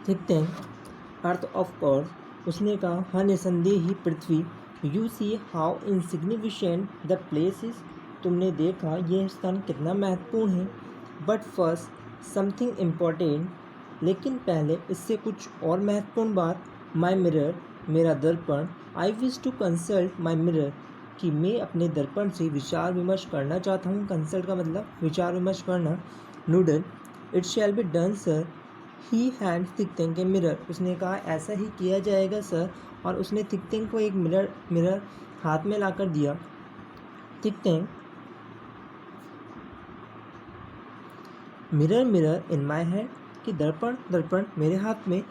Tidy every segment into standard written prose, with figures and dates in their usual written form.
Think tank, earth of course. उसने कहा, हाँ निसंदेह ही पृथ्वी। You see how insignificant the place is. तुमने देखा यह स्थान कितना महत्वपूर्ण है। बट फर्स्ट समथिंग इम्पोर्टेंट, लेकिन पहले इससे कुछ और महत्वपूर्ण बात। माई मिरर, मेरा दर्पण। I wish to consult my mirror, कि मैं अपने दर्पण से विचार विमर्श करना चाहता हूँ। कंसल्ट का मतलब विचार विमर्श करना। Noodle, it shall be done sir. He hand think tank a mirror. उसने कहा, ऐसा ही किया जाएगा सर। और उसने थिंक टैंक को एक मिरर हाथ में लाकर दिया। Think tank, mirror mirror in my hand, कि दर्पण दर्पण मेरे हाथ में।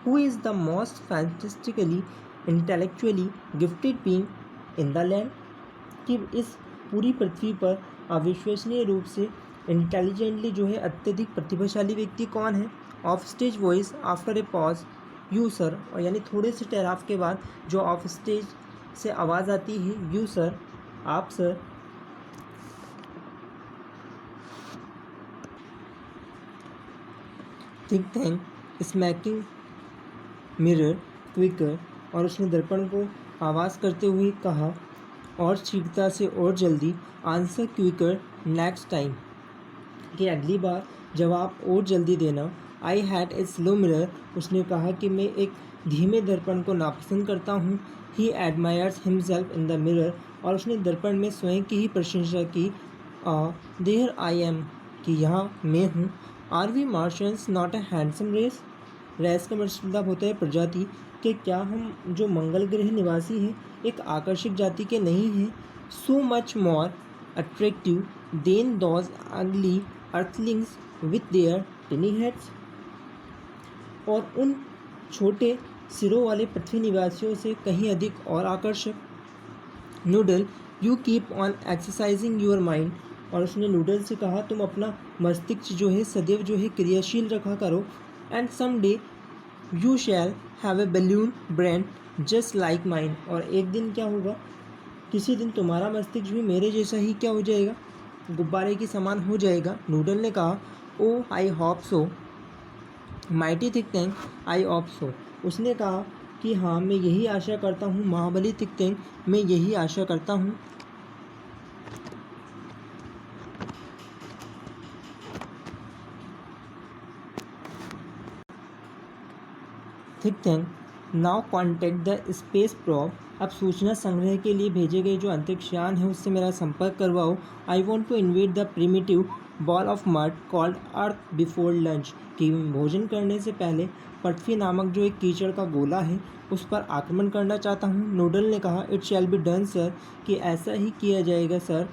Who is the most fantastically intellectually gifted being in the land, कि इस पूरी पृथ्वी पर अविश्वसनीय रूप से इंटेलिजेंटली जो है अत्यधिक प्रतिभाशाली व्यक्ति कौन है। Of stage voice after a pause, you sir. और यानी थोड़े से ठहराव के बाद जो ऑफ स्टेज से आवाज़ आती है, यू सर, आप सर। Think tank smacking mirror quicker, और उसने दर्पण को आवाज़ करते हुए कहा, और शीघ्रता से और जल्दी। आंसर क्विकर नेक्स्ट टाइम, कि अगली बार जवाब और जल्दी देना। I had a slow mirror, उसने कहा कि मैं एक धीमे दर्पण को नापसंद करता हूँ। He admires himself in the mirror, और उसने दर्पण में स्वयं की ही प्रशंसा की। देयर आई एम, कि यहाँ मैं हूँ। Are we Martians not a handsome race, race का मतलब होता है प्रजाति, कि क्या हम जो मंगल ग्रह निवासी हैं एक आकर्षक जाति के नहीं हैं। So much more attractive than those ugly earthlings with their tiny heads, और उन छोटे सिरों वाले पृथ्वी निवासियों से कहीं अधिक और आकर्षक। Noodle, you keep on exercising your mind, और उसने नूडल से कहा, तुम अपना मस्तिष्क जो है सदैव जो है क्रियाशील रखा करो। And some day you shall have a balloon brain just like mine, और एक दिन क्या होगा, किसी दिन तुम्हारा मस्तिष्क भी मेरे जैसा ही क्या हो जाएगा, गुब्बारे के समान हो जाएगा। नूडल ने कहा, oh I hope so mighty think tank, I hope so. उसने कहा कि हाँ मैं यही आशा करता हूँ, महाबली थिंक टैंक, मैं यही आशा करता हूँ। Think tank now contact the space probe, अब सूचना संग्रह के लिए भेजे गए जो अंतरिक्ष यान है उससे मेरा संपर्क करवाओ। I want to invade the primitive ball of mud called earth before lunch, कि भोजन करने से पहले पृथ्वी नामक जो एक कीचड़ का गोला है उस पर आक्रमण करना चाहता हूँ। नूडल ने कहा, it shall be done sir, कि ऐसा ही किया जाएगा sir.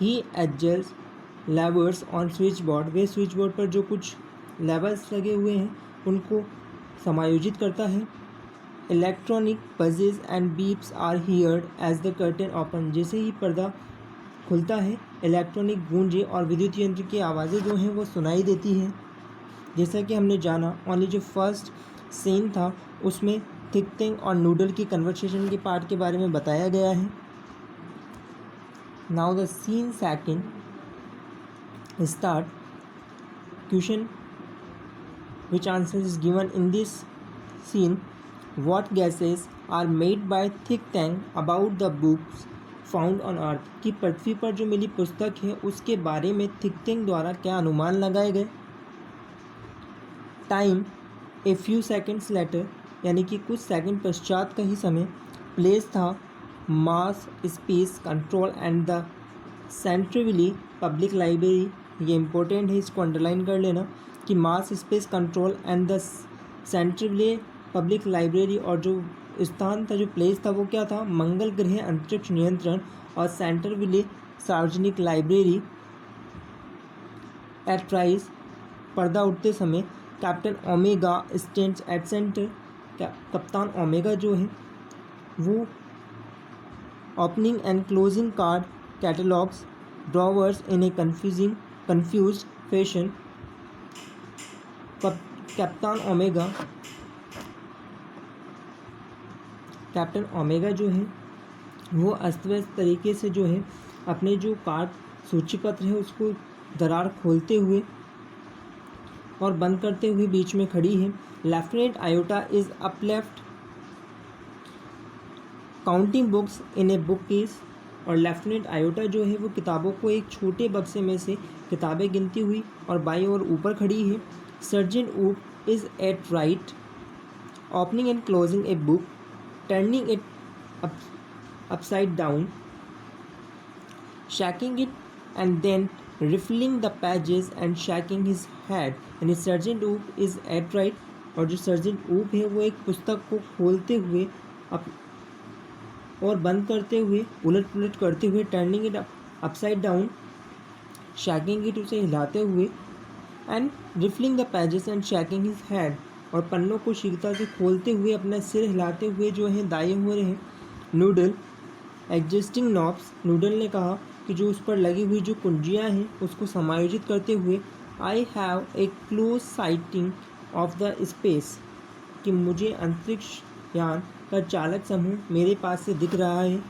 He adjust levers on switch board, way switch board पर जो कुछ लेवल्स लगे हुए हैं उनको समायोजित करता है। Electronic buzzes and beeps are heard as the curtain open, जैसे ही पर्दा खुलता है इलेक्ट्रॉनिक गूंजे और विद्युत यंत्र की आवाज़ें जो हैं वो सुनाई देती हैं। जैसा कि हमने जाना ओनली जो फर्स्ट सीन था उसमें थिंक टैंक और नूडल की कन्वर्सेशन के पार्ट के बारे में बताया गया है। Now the scene second start. Question which answer is given in this scene. What guesses are made by think tank about the books found on earth, कि पृथ्वी पर जो मिली पुस्तक है उसके बारे में थिंक टैंक द्वारा क्या अनुमान लगाए गए। Time a few seconds later, यानी कि कुछ सेकंड पश्चात का ही समय। प्लेस था Mars space control and the centrally public library, ये इंपॉर्टेंट है, इसको अंडरलाइन कर लेना कि Mars space control and the centrally public library, और जो स्थान था जो प्लेस था वो क्या था, मंगल ग्रह अंतरिक्ष नियंत्रण और सेंट्रली सार्वजनिक लाइब्रेरी। एट राइज, पर्दा उठते समय, captain omega stands at centre, कप्तान ओमेगा जो है वो opening and closing card catalogues drawers in A confused fashion. Captain omega जो है वो अस्त व्यस्त तरीके से जो है अपने जो कार्ड सूची पत्र है उसको दरार खोलते हुए और बंद करते हुए बीच में खड़ी है। Lieutenant iota is up left counting books in a book case. और लेफ्टिनेंट आयोटा जो है वो किताबों को एक छोटे बक्से में से किताबें गिनती हुई और बाईं ओर ऊपर खड़ी है। Sergeant Oop is at right opening and closing a book, turning it upside down, shaking it and then riffling the pages and shaking his head। यानी sergeant Oop is at right, और जो सर्जेंट ऊप है वो एक पुस्तक को खोलते हुए और बंद करते हुए, उलट पुलट करते हुए, turning it upside down, shaking it उसे हिलाते हुए, and riffling the pages and shaking his head, और पन्नों को शीघ्रता से खोलते हुए अपना सिर हिलाते हुए जो है दाएं हो रहे हैं। नूडल एडजस्टिंग नॉब्स, नूडल ने कहा कि जो उस पर लगी हुई जो कुंजियाँ हैं उसको समायोजित करते हुए, I have a close sighting of the space, कि मुझे अंतरिक्ष यान का चालक समूह मेरे पास से दिख रहा है।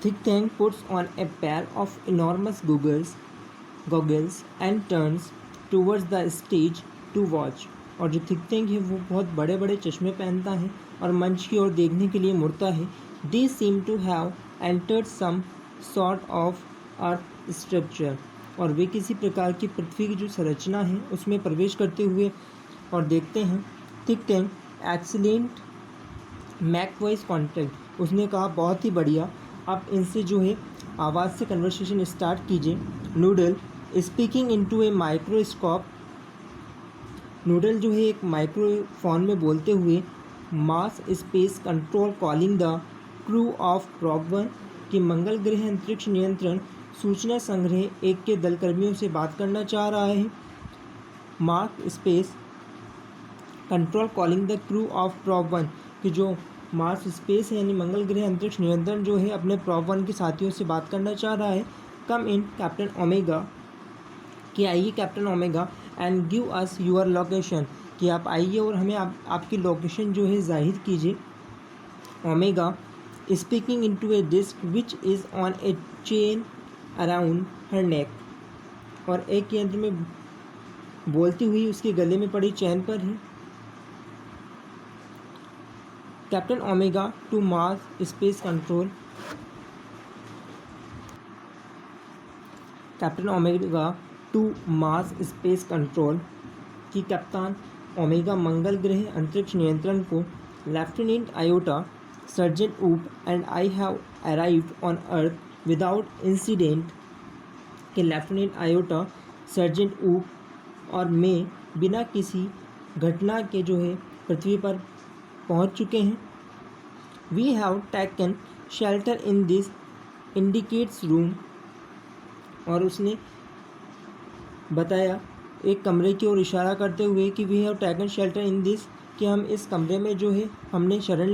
Think puts on a pair of enormous goggles and turns towards the stage to watch. और जो थिंक है वो बहुत बड़े बड़े चश्मे पहनता है और मंच की ओर देखने के लिए मुड़ता है। They seem to have entered some sort of earth structure, और वे किसी प्रकार की पृथ्वी की जो संरचना है उसमें प्रवेश करते हुए और देखते हैं। Think excellent make voice contact, उसने कहा बहुत ही बढ़िया, आप इनसे जो है आवाज़ से कन्वर्सेशन स्टार्ट कीजिए। Noodle speaking into a microscope, Noodle जो है एक माइक्रोफोन में बोलते हुए, Mars space control calling the crew of probe 1, कि मंगल ग्रह अंतरिक्ष नियंत्रण सूचना संग्रह 1 के दल कर्मियों से बात करना चाह रहा है। Mars space control calling the crew of probe 1, कि जो मार्स स्पेस है यानी मंगल ग्रह अंतरिक्ष नियंत्रण जो है अपने प्रॉब 1 के साथियों से बात करना चाह रहा है। कम इन कैप्टन ओमेगा, कि आइए captain Omega, and give us your location, कि आप आइए और हमें आपकी लोकेशन जो है जाहिर कीजिए। Omega speaking into a disc which is on a chain around her neck, और एक यंत्र में बोलती हुई उसके गले में पड़ी चैन पर है। Captain Omega to Mars space control, captain Omega to Mars space control, कि कप्तान ओमेगा मंगल ग्रह अंतरिक्ष नियंत्रण को, lieutenant Iota, sergeant Oop and I have arrived on earth without incident, कि लेफ्टिनेंट आयोटा, सर्जेंट ऊप और मैं बिना किसी घटना के जो है पृथ्वी पर पहुंच चुके हैं। We have taken shelter in this indicates room, और उसने बताया एक कमरे की ओर इशारा करते हुए कि we have taken shelter in this, कि हम इस कमरे में जो है हमने शरण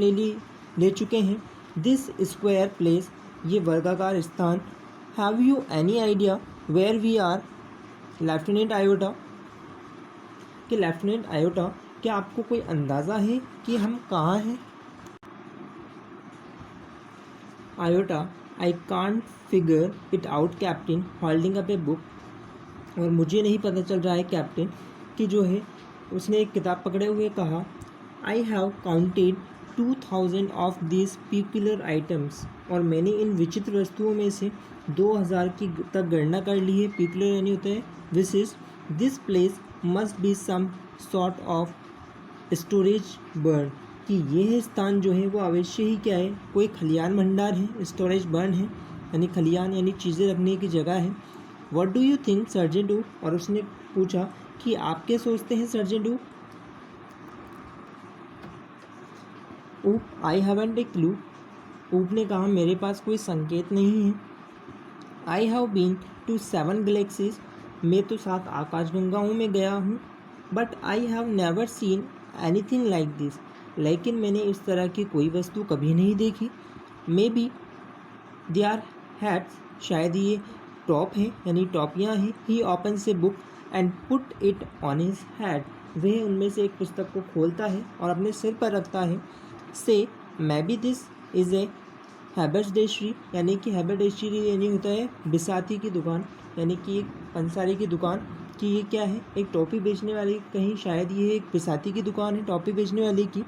ले चुके हैं। दिस स्क्वायर प्लेस, ये वर्गाकार स्थान। Have you any idea where we are, lieutenant Iota, कि लेफ्टिनेंट आयोटा क्या आपको कोई अंदाज़ा है कि हम कहाँ हैं। Iota I can't figure it out captain, holding up a book, और मुझे नहीं पता चल रहा है कैप्टन, कि जो है उसने एक किताब पकड़े हुए कहा, I have counted 2000 of this peculiar items, और मैंने इन विचित्र वस्तुओं में से 2000 की तक गणना कर ली है। पीक्यूलर यानी होता है विशिष्ट। This place must be some sort of storage barn, कि यह स्थान जो है वो अवश्य ही क्या है, कोई खलियान भंडार है। स्टोरेज बर्न है यानी खलियान यानी चीज़ें रखने की जगह है। What do you think sergeant Oop, और उसने पूछा कि आप क्या सोचते हैं सर्जेंट ऊप। ऊप आई हैवंट ए क्लू, ऊप ने कहा मेरे पास कोई संकेत नहीं है। I have been to 7 galaxies, मैं तो 7 आकाशगंगाओं में गया हूँ। But I have never seen anything like this, लेकिन मैंने इस तरह की कोई वस्तु कभी नहीं देखी। Maybe they are hats, शायद ये टॉप है यानी टॉपियाँ हैं। ही ओपन से book and put it on his head, वह उनमें से एक पुस्तक को खोलता है और अपने सिर पर रखता है। Say maybe this is a haberdashery, यानी कि हैबरडेशरी यानी होता है बिसाती की दुकान, यानी कि एक पंसारी की दुकान। कि ये क्या है, एक टॉफ़ी बेचने वाले, कहीं शायद ये एक पिसाती की दुकान है टॉफ़ी बेचने वाले की।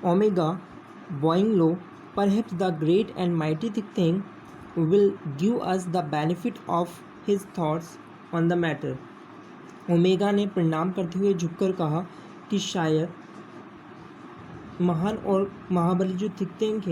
Omega bowing low, perhaps the great and mighty thing will give us the benefit of his thoughts on the matter। Omega ने प्रणाम करते हुए झुककर कहा कि शायद महान और महाबली जो थिंक टैंक है